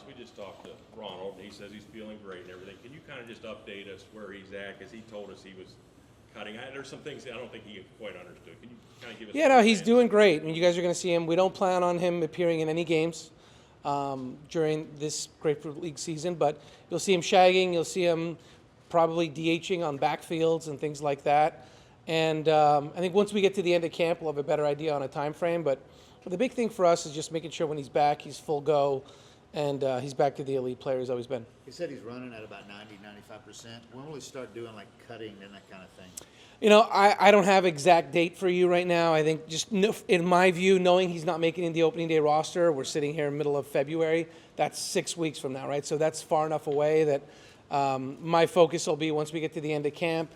Alex, we just talked to Ronald, and he says he's feeling great and everything. Can you kind of just update us where he's at? Because he told us he was cutting. There's some things I don't think he quite understood. Can you kind of give us? Yeah, no, he's doing great. I mean, you guys are going to see him. We don't plan on him appearing in any games during this Grapefruit League season, but you'll see him shagging. You'll see him probably DHing on backfields and things like that. And I think once we get to the end of camp, we'll have a better idea on a time frame. But the big thing for us is just making sure when he's back, he's full go, and he's back to the elite player he's always been. He said he's running at about 90-95%. When will he start doing like cutting and that kind of thing? You know, I don't have exact date for you right now. I think just in my view, knowing he's not making it in the opening day roster, we're sitting here in the middle of February. That's 6 weeks from now, right? So that's far enough away that my focus will be once we get to the end of camp,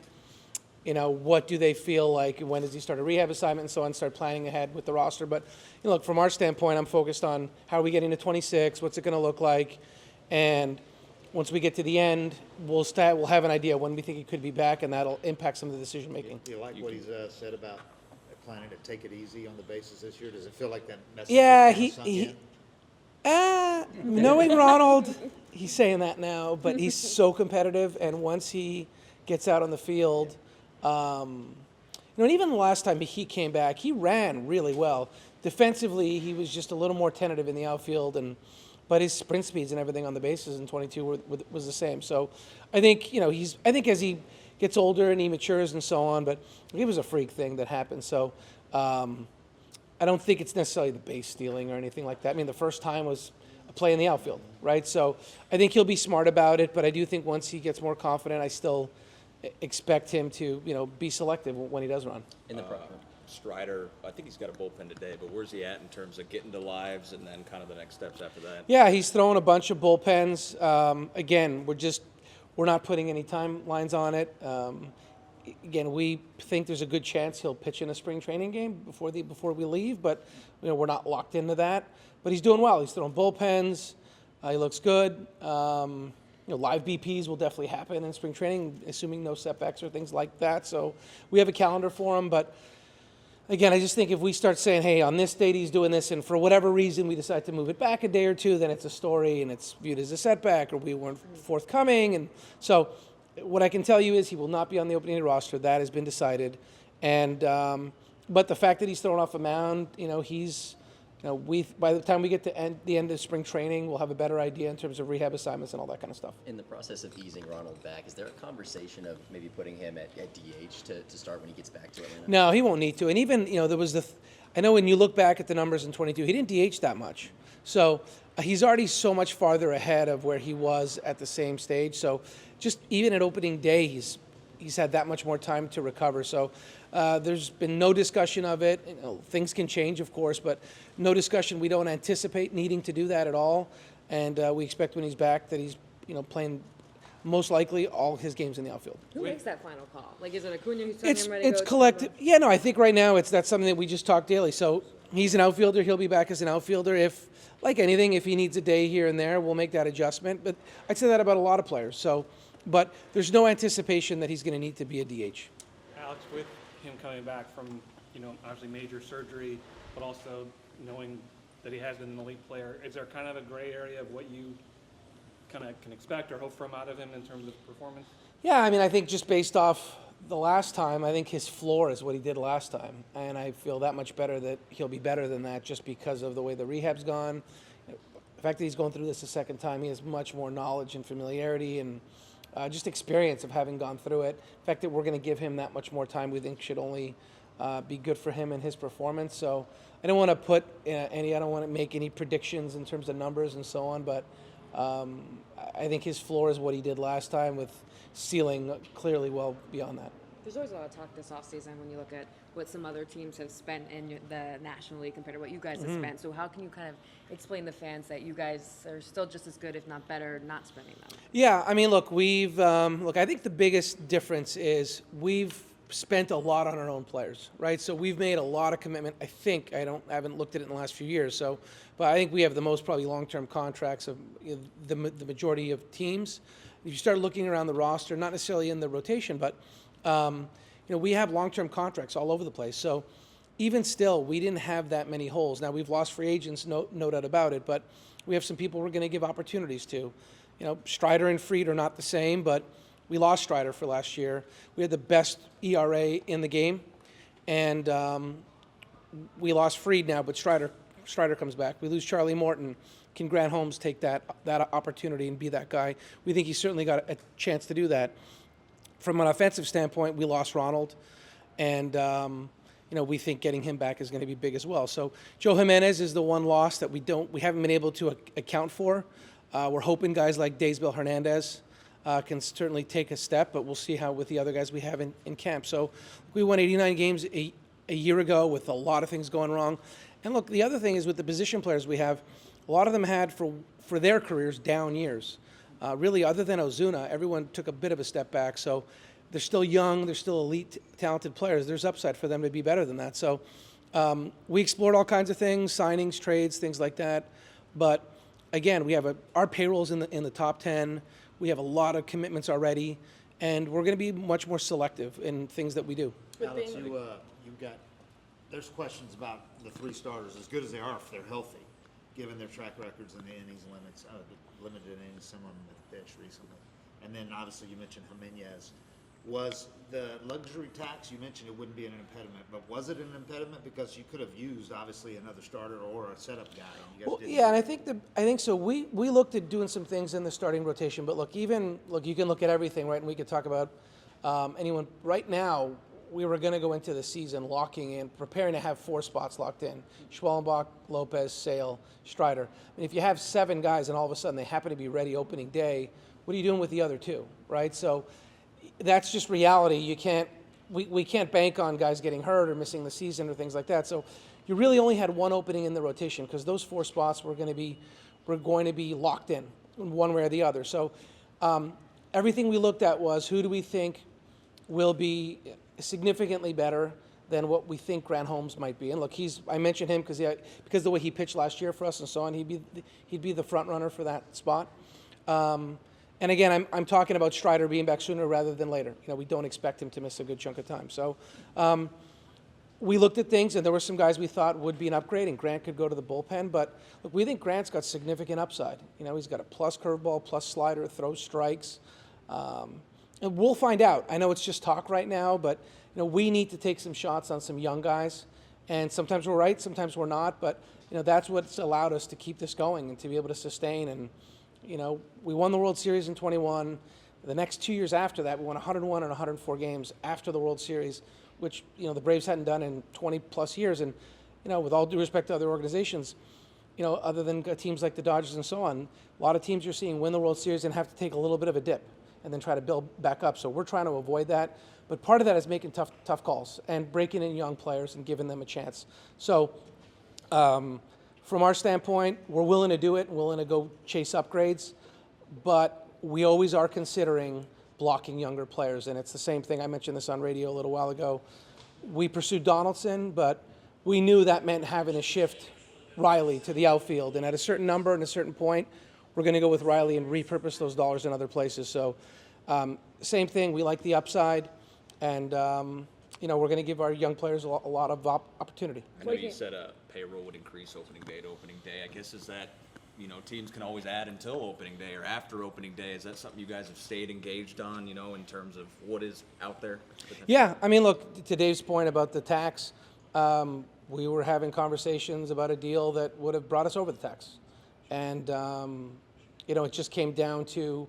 you know, what do they feel like? When does he start a rehab assignment and so on, start planning ahead with the roster. But, you know, look, from our standpoint, I'm focused on how are we getting to 26, what's it going to look like, and once we get to the end, we'll have an idea when we think he could be back, and that'll impact some of the decision making. Do you like what he's said about planning to take it easy on the bases this year? Does it feel like that message? Yeah, knowing Ronald, he's saying that now, but he's so competitive, and once he gets out on the field, you know, and even the last time he came back, he ran really well. Defensively, he was just a little more tentative in the outfield, but his sprint speeds and everything on the bases in 22 was the same. So I think, you know, I think as he gets older and he matures and so on, but it was a freak thing that happened. So I don't think it's necessarily the base stealing or anything like that. I mean, the first time was a play in the outfield, right? So I think he'll be smart about it, but I do think once he gets more confident, I still expect him to, you know, be selective when he does run. In the Strider, I think he's got a bullpen today, but where's he at in terms of getting to lives and then kind of the next steps after that? Yeah, he's throwing a bunch of bullpens. Again, we're not putting any timelines on it. Again, we think there's a good chance he'll pitch in a spring training game before we leave, but you know, we're not locked into that. But he's doing well. He's throwing bullpens. He looks good. You know, live BPs will definitely happen in spring training, assuming no setbacks or things like that. So we have a calendar for him. But again, I just think if we start saying, hey, on this date he's doing this, and for whatever reason we decide to move it back a day or two, then it's a story and it's viewed as a setback or we weren't forthcoming. And so what I can tell you is he will not be on the opening day roster. That has been decided. And but the fact that he's thrown off a mound, you know, by the time we get to the end of spring training, we'll have a better idea in terms of rehab assignments and all that kind of stuff. In the process of easing Ronald back, is there a conversation of maybe putting him at DH to start when he gets back to Atlanta? No, he won't need to. And even, you know, there was I know when you look back at the numbers in 22, he didn't DH that much. So he's already so much farther ahead of where he was at the same stage. So just even at opening day, he's had that much more time to recover. So there's been no discussion of it. You know, things can change, of course, but no discussion. We don't anticipate needing to do that at all. And we expect when he's back that he's, you know, playing most likely all his games in the outfield. Who makes that final call? Like, is it Acuna who's telling him ready to go? It's collective. Yeah, no, I think right now that's something that we just talk daily. So he's an outfielder. He'll be back as an outfielder. If, like anything, if he needs a day here and there, we'll make that adjustment. But I'd say that about a lot of players. So, but there's no anticipation that he's going to need to be a DH. Alex, with him coming back from, you know, obviously major surgery, but also knowing that he has been an elite player, is there kind of a gray area of what you kind of can expect or hope from out of him in terms of performance? Yeah, I mean, I think just based off the last time, I think his floor is what he did last time. And I feel that much better that he'll be better than that just because of the way the rehab's gone. The fact that he's going through this a second time, he has much more knowledge and familiarity and just experience of having gone through it. The fact that we're going to give him that much more time, we think should only be good for him and his performance. So I don't want to I don't want to make any predictions in terms of numbers and so on, but I think his floor is what he did last time, with ceiling clearly well beyond that. There's always a lot of talk this offseason when you look at what some other teams have spent in the National League compared to what you guys have spent. So how can you kind of explain to fans that you guys are still just as good, if not better, not spending them? Yeah, I mean, look, I think the biggest difference is we've spent a lot on our own players, right? So we've made a lot of commitment. I haven't looked at it in the last few years. So, but I think we have the most probably long-term contracts of the majority of teams. If you start looking around the roster, not necessarily in the rotation, but we have long-term contracts all over the place. So even still, we didn't have that many holes. Now we've lost free agents, no doubt about it. But we have some people we're going to give opportunities to. You know, Strider and Fried are not the same, but we lost Strider for last year. We had the best ERA in the game, and we lost Fried now, but Strider comes back. We lose Charlie Morton. Can Grant Holmes take that opportunity and be that guy? We think he's certainly got a chance to do that. From an offensive standpoint, we lost Ronald, and you know, we think getting him back is going to be big as well. So Joe Jimenez is the one loss that we haven't been able to account for. We're hoping guys like Daysbel Hernandez can certainly take a step, but we'll see how with the other guys we have in camp. So we won 89 games a year ago with a lot of things going wrong. And look, the other thing is with the position players we have, a lot of them had for their careers down years. Really, other than Ozuna, everyone took a bit of a step back. So they're still young, they're still elite, talented players. There's upside for them to be better than that. So we explored all kinds of things, signings, trades, things like that. But again, we have our payroll's in the top 10. We have a lot of commitments already, and we're going to be much more selective in things that we do. Alex, there's questions about the 3 starters, as good as they are if they're healthy, given their track records and the innings limits, limited innings, some of them have pitched recently. And then obviously you mentioned Jimenez. Was the luxury tax, you mentioned it wouldn't be an impediment, but was it an impediment? Because you could have used, obviously, another starter or a setup guy. And you guys didn't. Yeah, and I think so. We looked at doing some things in the starting rotation, but look, you can look at everything, right? And we could talk about anyone. Right now, we were going to go into the season locking in, preparing to have 4 spots locked in: Schwellenbach, Lopez, Sale, Strider. I mean, if you have 7 guys and all of a sudden they happen to be ready opening day, what are you doing with the other 2, right? So that's just reality. You can't, we can't bank on guys getting hurt or missing the season or things like that. So you really only had 1 opening in the rotation because those 4 spots were going to be locked in one way or the other. So everything we looked at was who do we think will be significantly better than what we think Grant Holmes might be. And look, I mentioned him because of the way he pitched last year for us and so on. He'd be the front runner for that spot. And again, I'm talking about Strider being back sooner rather than later. You know, we don't expect him to miss a good chunk of time. So we looked at things, and there were some guys we thought would be an upgrade, and Grant could go to the bullpen. But look, we think Grant's got significant upside. You know, he's got a plus curveball, plus slider, throws strikes. And we'll find out. I know it's just talk right now, but you know, we need to take some shots on some young guys. And sometimes we're right, sometimes we're not. But you know, that's what's allowed us to keep this going and to be able to sustain. And you know, we won the World Series in 21. The next 2 years after that, we won 101 and 104 games after the World Series, which, you know, the Braves hadn't done in 20 plus years. And, you know, with all due respect to other organizations, you know, other than teams like the Dodgers and so on, a lot of teams you're seeing win the World Series and have to take a little bit of a dip and then try to build back up. So we're trying to avoid that. But part of that is making tough calls and breaking in young players and giving them a chance. So, from our standpoint, we're willing to do it and willing to go chase upgrades, but we always are considering blocking younger players. And it's the same thing. I mentioned this on radio a little while ago. We pursued Donaldson, but we knew that meant having to shift Riley to the outfield. And at a certain number and a certain point, we're going to go with Riley and repurpose those dollars in other places. So same thing. We like the upside. And, you know, we're going to give our young players a lot of opportunity. I know you said payroll would increase opening day to opening day. I guess is that, you know, teams can always add until opening day or after opening day. Is that something you guys have stayed engaged on, you know, in terms of what is out there? Yeah. I mean, look, to Dave's point about the tax, we were having conversations about a deal that would have brought us over the tax. And, you know, it just came down to,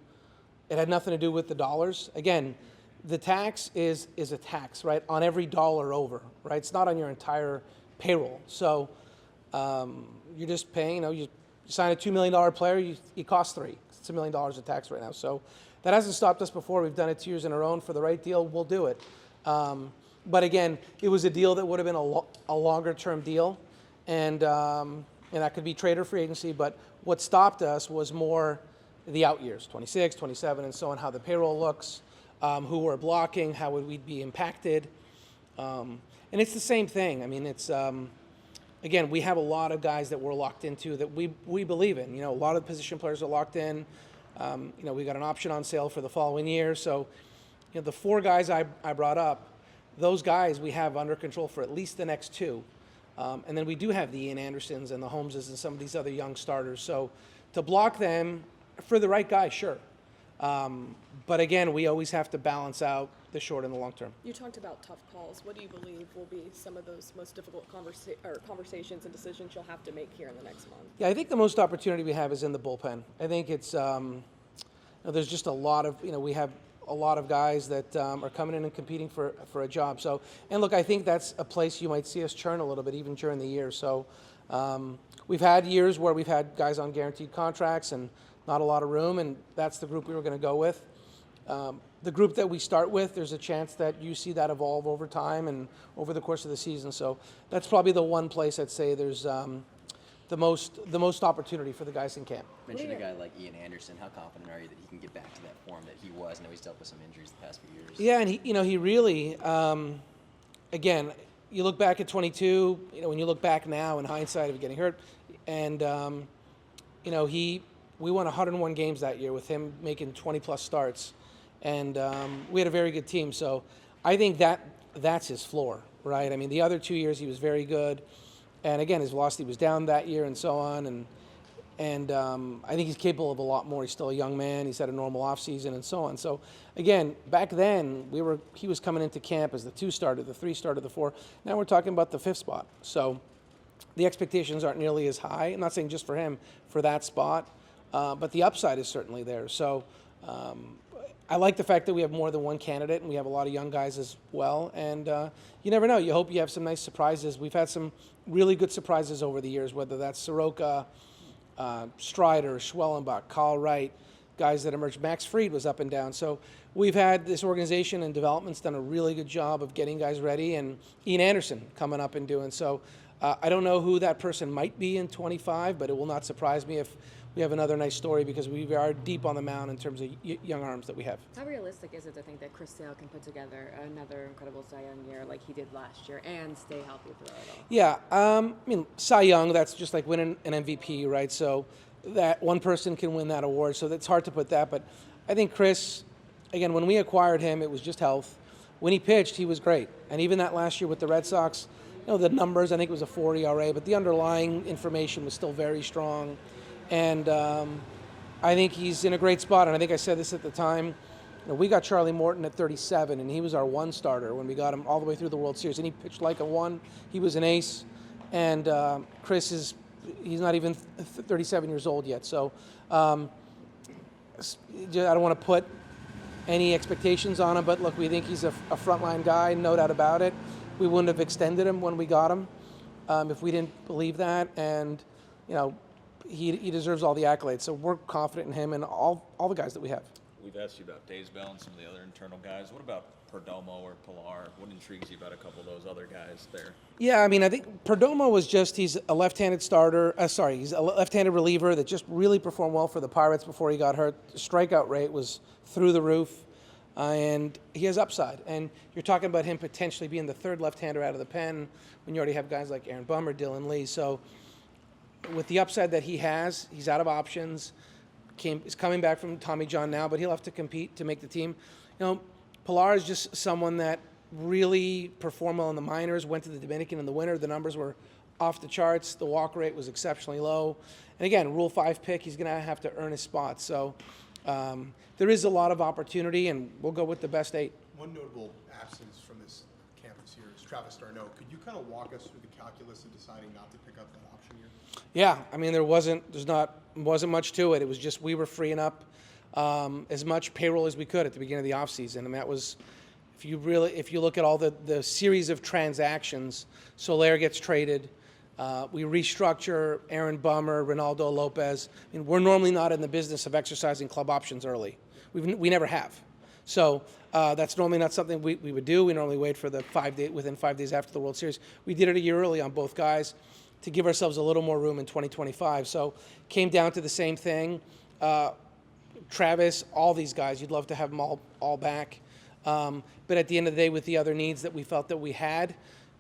it had nothing to do with the dollars. Again, the tax is a tax, right, on every dollar over, right? It's not on your entire payroll. So you're just paying, you know, you sign a $2 million player, it costs $3 million. It's $1 million of tax right now. So that hasn't stopped us before. We've done it 2 years in a row, and for the right deal, we'll do it. But again, it was a deal that would have been a longer-term deal, and that could be trade or free agency. But what stopped us was more the out years, 26, 27, and so on, how the payroll looks, who we're blocking, how would we be impacted. And it's the same thing. I mean, it's, again, we have a lot of guys that we're locked into that we believe in. You know, a lot of the position players are locked in. You know, we got an option on sale for the following year. So, you know, the 4 guys I brought up, those guys we have under control for at least the next 2. And then we do have the Ian Andersons and the Holmeses and some of these other young starters. So To block them for the right guy, sure. But again, we always have to balance out the short and the long term. You talked about tough calls. What do you believe will be some of those most difficult conversations and decisions you'll have to make here in the next month? Yeah, I think the most opportunity we have is in the bullpen. I think it's there's just a lot of we have a lot of guys that are coming in and competing for a job. So, and look, I think that's a place you might see us churn a little bit even during the year. So, we've had years where we've had guys on guaranteed contracts and not a lot of room, and that's the group we were going to go with. The group that we start with, there's a chance that you see that evolve over time and over the course of the season. So that's probably the one place I'd say there's the most opportunity for the guys in camp. Mention a guy like Ian Anderson. How confident are you that he can get back to that form that he was? I know he's dealt with some injuries the past few years. Yeah, and he really, again, you look back at 22. When you look back now in hindsight of getting hurt, and we won 101 games that year with him making 20+ starts. And we had a very good team. So I think that's his floor, right? I mean, the other 2 years he was very good. And again, his velocity was down that year and so on. And I think he's capable of a lot more. He's still a young man. He's had a normal offseason and so on. So again, back then, he was coming into camp as the 2 starter, the 3 starter, the 4. Now we're talking about the 5th spot. So the expectations aren't nearly as high. I'm not saying just for him, for that spot. But the upside is certainly there. So I like the fact that we have more than one candidate, and we have a lot of young guys as well. And you never know. You hope you have some nice surprises. We've had some really good surprises over the years, whether that's Soroka, Strider, Schwellenbach, Kyle Wright, guys that emerged. Max Fried was up and down. So we've had this organization and development's done a really good job of getting guys ready, and Ian Anderson coming up and doing so. I don't know who that person might be in 25, but it will not surprise me if we have another nice story, because we are deep on the mound in terms of young arms that we have. How realistic is it to think that Chris Sale can put together another incredible Cy Young year like he did last year and stay healthy through it all? Yeah, I mean, Cy Young, that's just like winning an MVP, right? So that one person can win that award, so that's hard to put that. But I think Chris, again, when we acquired him, it was just health. When he pitched, he was great. And even that last year with the Red Sox, the numbers, I think it was a 4 ERA, but the underlying information was still very strong. And I think he's in a great spot. And I think I said this at the time. We got Charlie Morton at 37, and he was our 1 starter when we got him all the way through the World Series. And he pitched like a 1. He was an ace. And Chris he's not even 37 years old yet. So I don't want to put any expectations on him. But look, we think he's a frontline guy, no doubt about it. We wouldn't have extended him when we got him if we didn't believe that. And, he deserves all the accolades. So we're confident in him and all the guys that we have. We've asked you about Daysbell and some of the other internal guys. What about Perdomo or Pilar? What intrigues you about a couple of those other guys there? Yeah, I mean, I think Perdomo he's a left-handed starter. He's a left-handed reliever that just really performed well for the Pirates before he got hurt. The strikeout rate was through the roof, and he has upside. And you're talking about him potentially being the 3rd left-hander out of the pen when you already have guys like Aaron Bummer, Dylan Lee. So with the upside that he has, he's out of options. Is coming back from Tommy John now, but he'll have to compete to make the team. Pilar is just someone that really performed well in the minors, went to the Dominican in the winter. The numbers were off the charts. The walk rate was exceptionally low. And again, Rule 5 pick, he's going to have to earn his spot. So there is a lot of opportunity, and we'll go with the best 8. One notable absence from this camp this year is Travis d'Arnaud. Could you kind of walk us through the calculus of deciding not to pick up that option here? Yeah, I mean, there wasn't much to it. It was just we were freeing up as much payroll as we could at the beginning of the offseason, and that was, if you look at all the series of transactions, Soler gets traded, we restructure Aaron Bummer, Ronaldo Lopez. I mean, we're normally not in the business of exercising club options early. We never have. So that's normally not something we would do. We normally wait for within 5 days after the World Series. We did it a year early on both guys to give ourselves a little more room in 2025. So came down to the same thing. Travis, all these guys, you'd love to have them all back. But at the end of the day, with the other needs that we felt that we had,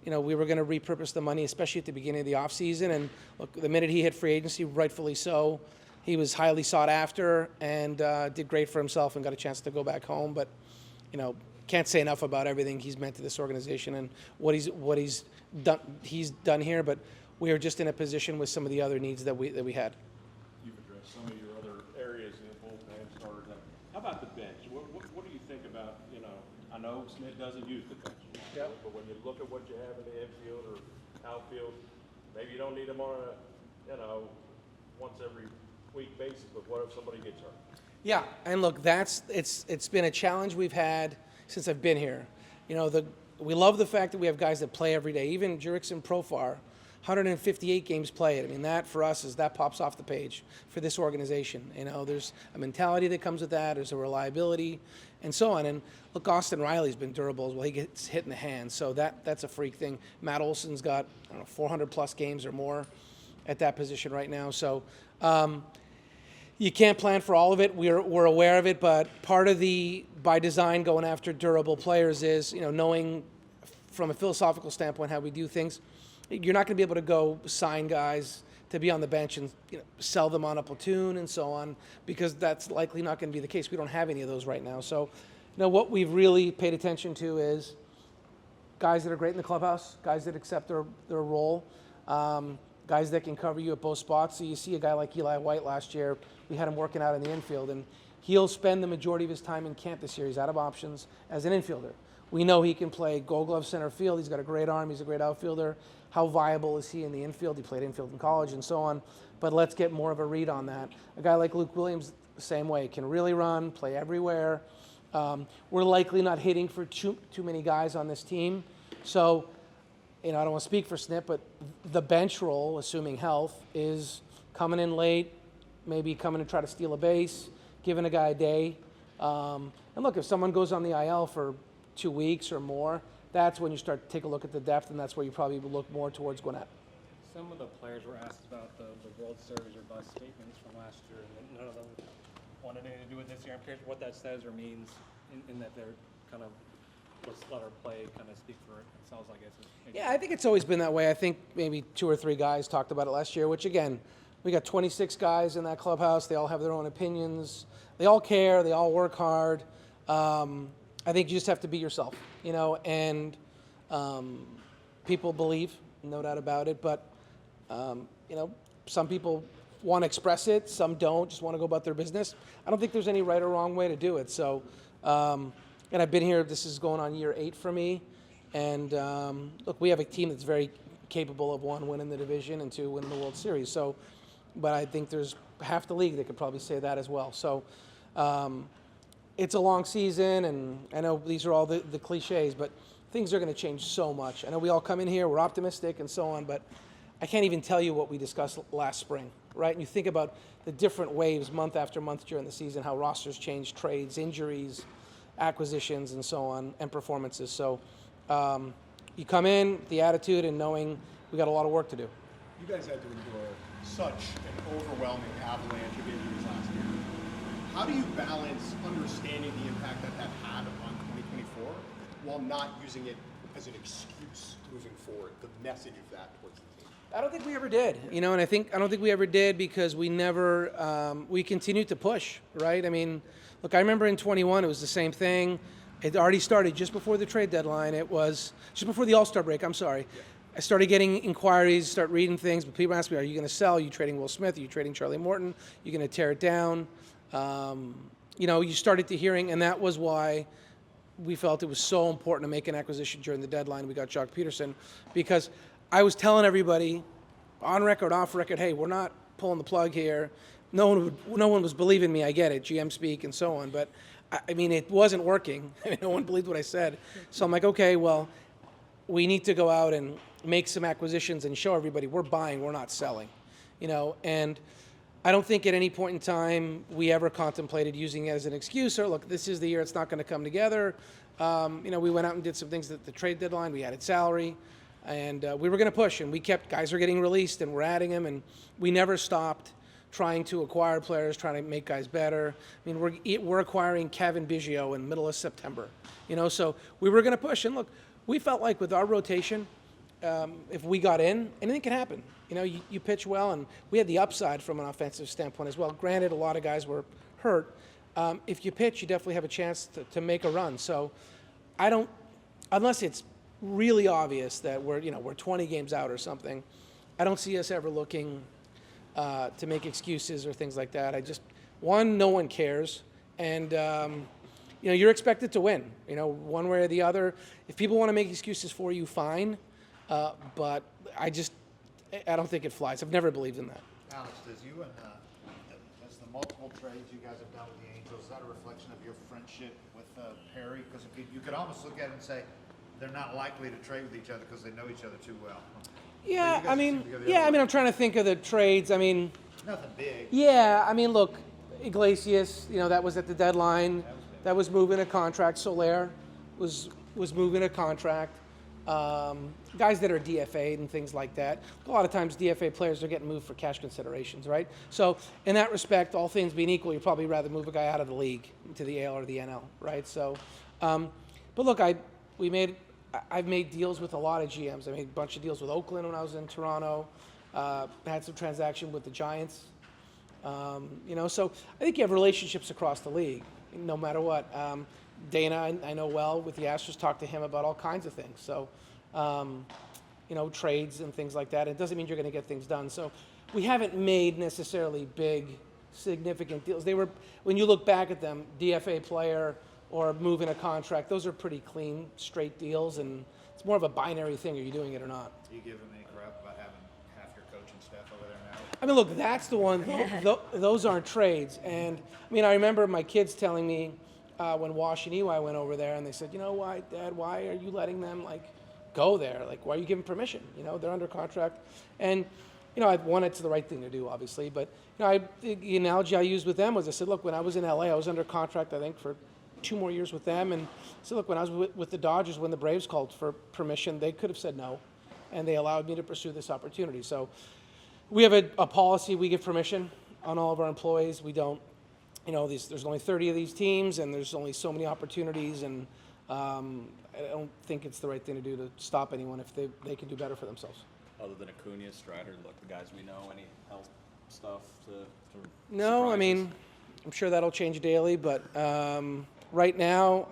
we were going to repurpose the money, especially at the beginning of the offseason. And look, the minute he hit free agency, rightfully so, he was highly sought after and did great for himself and got a chance to go back home. But, can't say enough about everything he's meant to this organization and what he's done here. But we are just in a position with some of the other needs that we had. You've addressed some of the bullpen starters. How about the bench? What do you think about, I know Smith doesn't use the bench. Yep. But when you look at what you have in the infield or outfield, maybe you don't need them on a, once every week basis, but what if somebody gets hurt? Yeah, and look, it's been a challenge we've had since I've been here. We love the fact that we have guys that play every day. Even Jurickson Profar, 158 games played. I mean, that for us that pops off the page for this organization. There's a mentality that comes with that. There's a reliability, and so on. And look, Austin Riley's been durable as well. He gets hit in the hand, so that's a freak thing. Matt Olson's got 400 plus games or more at that position right now. So. You can't plan for all of it. We're aware of it, but part of by design, going after durable players is, knowing from a philosophical standpoint how we do things. You're not going to be able to go sign guys to be on the bench and sell them on a platoon and so on, because that's likely not going to be the case. We don't have any of those right now. So, what we've really paid attention to is guys that are great in the clubhouse, guys that accept their role. Guys that can cover you at both spots. So you see a guy like Eli White last year, we had him working out in the infield, and he'll spend the majority of his time in camp this year. He's out of options as an infielder. We know he can play Gold Glove center field. He's got a great arm. He's a great outfielder. How viable is he in the infield? He played infield in college and so on. But let's get more of a read on that. A guy like Luke Williams, the same way, can really run, play everywhere. We're likely not hitting for too many guys on this team. So, I don't want to speak for Snip, but the bench role, assuming health, is coming in late, maybe coming to try to steal a base, giving a guy a day. And look, if someone goes on the IL for 2 weeks or more, that's when you start to take a look at the depth, and that's where you probably would look more towards Gwinnett. Some of the players were asked about the World Series or bust statements from last year, and none of them wanted anything to do with this year. I'm curious what that says or means in that they're kind of let's let our play kind of speak for themselves, I guess. Yeah, I think it's always been that way. I think maybe 2 or 3 guys talked about it last year, which again, we got 26 guys in that clubhouse. They all have their own opinions. They all care. They all work hard. I think you just have to be yourself, and people believe, no doubt about it. But, some people want to express it. Some don't, just want to go about their business. I don't think there's any right or wrong way to do it. So, and I've been here, this is going on year 8 for me. And look, we have a team that's very capable of 1, winning the division, and 2, winning the World Series. So, but I think there's half the league that could probably say that as well. So it's a long season, and I know these are all the cliches, but things are going to change so much. I know we all come in here, we're optimistic and so on, but I can't even tell you what we discussed last spring, right? And you think about the different waves month after month during the season, how rosters change, trades, injuries, acquisitions, and so on, and performances. So you come in, the attitude, and knowing we got a lot of work to do. You guys had to endure such an overwhelming avalanche of injuries last year. How do you balance understanding the impact that had on 2024 while not using it as an excuse moving forward, the message of that towards the team? I don't think we ever did, and I don't think we ever did because we never, we continued to push, right? I mean, look, I remember in 21, it was the same thing. It already started just before the trade deadline. It was just before the All-Star break, I'm sorry. Yeah. I started getting inquiries, start reading things, but people ask me, are you going to sell? Are you trading Will Smith? Are you trading Charlie Morton? Are you going to tear it down? You started to hearing, and that was why we felt it was so important to make an acquisition during the deadline. We got Jock Peterson because I was telling everybody on record, off record, hey, we're not pulling the plug here. No one was believing me. I get it, GM speak and so on, but I mean, it wasn't working. No one believed what I said. So I'm like, okay, well, we need to go out and make some acquisitions and show everybody we're buying, we're not selling, and I don't think at any point in time we ever contemplated using it as an excuse or look, this is the year it's not going to come together. We went out and did some things at the trade deadline. We added salary, and we were going to push, and we kept guys are getting released, and we're adding them, and we never stopped trying to acquire players, trying to make guys better. I mean, we're acquiring Kevin Biggio in the middle of September, so we were going to push, and look, we felt like with our rotation, if we got in, anything can happen. You pitch well, and we had the upside from an offensive standpoint as well. Granted, a lot of guys were hurt. If you pitch, you definitely have a chance to make a run. So I don't, unless it's really obvious that we're 20 games out or something, I don't see us ever looking to make excuses or things like that. No one cares, and you're expected to win. One way or the other. If people want to make excuses for you, fine, but I don't think it flies. I've never believed in that. Alex, does you and as the multiple trades you guys have done with the Angels, is that a reflection of your friendship with Perry? Because you could almost look at it and say they're not likely to trade with each other because they know each other too well. Yeah, But you guys seem to go the other way. I'm trying to think of the trades. Nothing big. Yeah, look, Iglesias, that was at the deadline. That was moving a contract. Soler was moving a contract. Guys that are DFA'd and things like that. A lot of times DFA players are getting moved for cash considerations, right? So in that respect, all things being equal, you'd probably rather move a guy out of the league to the AL or the NL, right? So, but look, I've made deals with a lot of GMs. I made a bunch of deals with Oakland when I was in Toronto. Had some transaction with the Giants. So I think you have relationships across the league, no matter what. Dana, I know well with the Astros, talked to him about all kinds of things. So, trades and things like that. It doesn't mean you're going to get things done. So we haven't made necessarily big, significant deals. They were, when you look back at them, DFA player or moving a contract, those are pretty clean, straight deals. And it's more of a binary thing. Are you doing it or not? Do you give them any crap about having half your coaching staff over there now? Look, that's the one. Those aren't trades. And, I remember my kids telling me when Wash and Eli went over there, and they said, why, Dad, why are you letting them, go there? Why are you giving permission? They're under contract. And, it's the right thing to do, obviously. But, the analogy I used with them was I said, look, when I was in LA, I was under contract, I think, for 2 more years with them. And I said, look, when I was with the Dodgers, when the Braves called for permission, they could have said no. And they allowed me to pursue this opportunity. So we have a policy. We give permission on all of our employees. We don't, there's only 30 of these teams, and there's only so many opportunities. And I don't think it's the right thing to do to stop anyone if they can do better for themselves. Other than Acuna, Strider, look, the guys we know, any health stuff to No, surprises? I'm sure that'll change daily, but right now,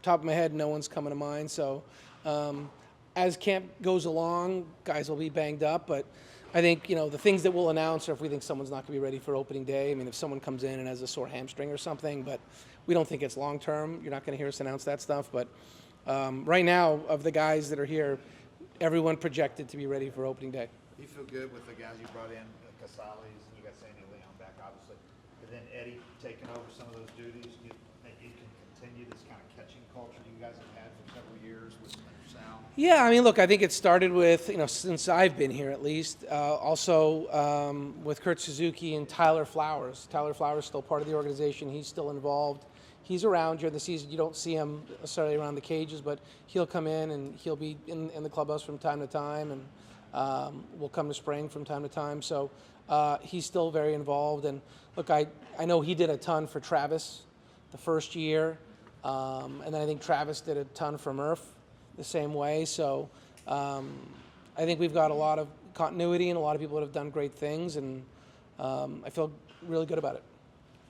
top of my head, no one's coming to mind. So as camp goes along, guys will be banged up, but I think, the things that we'll announce are if we think someone's not going to be ready for opening day. If someone comes in and has a sore hamstring or something, but we don't think it's long term. You're not going to hear us announce that stuff. But right now, of the guys that are here, everyone projected to be ready for opening day. You feel good with the guys you brought in, Casales, and you got Sandy Leon back, obviously. But then Eddie taking over some of those duties. You think you can continue this kind of catching culture you guys have had for several years with Sal? Yeah, look, I think it started with, since I've been here at least, also with Kurt Suzuki and Tyler Flowers. Tyler Flowers is still part of the organization. He's still involved. He's around during the season. You don't see him necessarily around the cages, but he'll come in and he'll be in the clubhouse from time to time, and we'll come to spring from time to time. So he's still very involved. And look, I know he did a ton for Travis the first year, and then I think Travis did a ton for Murph the same way. So I think we've got a lot of continuity and a lot of people that have done great things, and I feel really good about it.